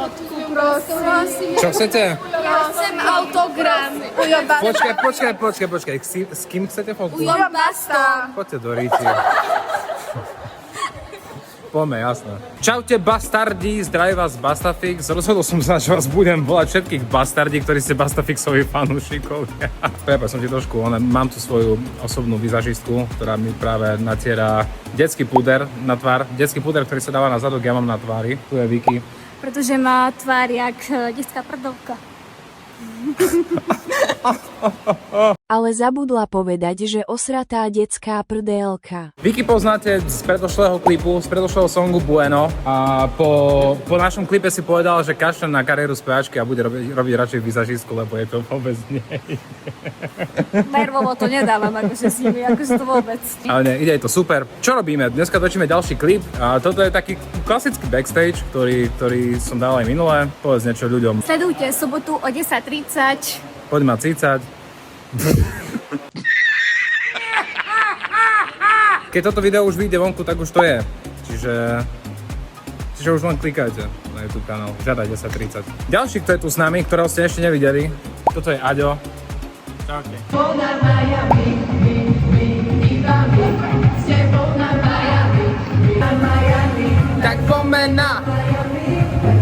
fotku, prosím. Čo chcete? Ja chcem autogram. Ujo Basta. Počkaj. S kým chcete fotku? Ujo Basta. Poďte do ríti. Poďme, jasné. Čaute bastardi, zdraví vás Bastafix. Rozhodol som sa, že vás budem volať všetkých bastardí, ktorí ste Bastafixovi fanúšikovia. Prepáč, som ti trošku, mám tu svoju osobnú vizažistku, ktorá mi práve natiera detský puder na tvár. Detský puder, ktorý sa dáva na zadok, ja mám na tvári. Tu je Vicky. Protože má tvár jak dětská prdovka. Ale zabudla povedať, že osratá detská prdelka. Vicky poznáte z predošlého klipu, z predošlého songu Bueno a po našom klipe si povedala, že kašľa na kariéru speváčky a bude robiť radšej vizažistku, lebo je to vôbec nie. Nervovo to nedávam, akože s nimi, akože to vôbec. Ale nie, ide to super. Čo robíme? Dneska točíme ďalší klip a toto je taký klasický backstage, ktorý som dal aj minulé. Povedz niečo ľuďom. Sledujte sobotu o 10:30. Poď ma cícať. Keď toto video už vyjde vonku, tak už to je. Čiže už len klikajte na YouTube kanál. Žiadaj 10:30. Ďalší, kto je tu s nami, ktorého ste ešte nevideli, toto je Aďo. Čaute. Tak poďme na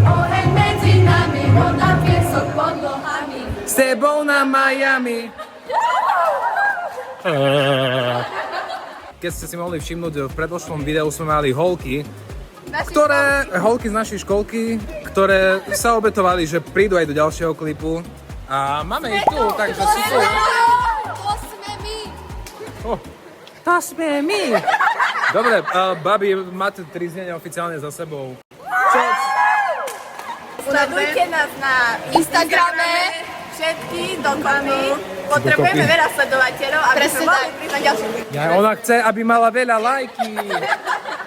Oheň medzi nami, voda, piesok pod nohami. S tebou na Miami. Keď ste si mohli všimnúť, v predošlom videu sme mali holky z našej školky, ktoré sa obetovali, že prídu aj do ďalšieho klipu. A máme ich tu, takže super. To sme my. To sme my. Dobre, babi, máte 3 znenia oficiálne za sebou. Sledujte nás na Instagrame, všetky dokopy. Potrebujeme veľa sledovateľov, aby sme mohli prísť na ďalší klip. Ona chce, aby mala veľa lajky.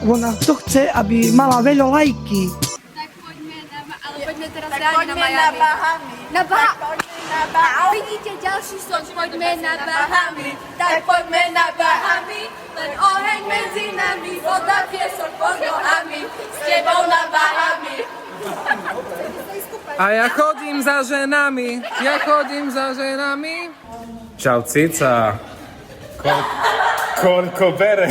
Ona to chce, aby mala veľa lajky. Tak poďme teraz Tak reálne poďme na na Miami. Bahamy. Na Bahamy. Poďme na Bahamy. Vidíte ďalší song, poďme na Bahamy. Tak poďme na Bahamy. Len oheň medzi nami, voda, piesok pod nohami. S tebou na Bahamy. A ja chodím za ženami. Čau, cica. Koľko bere?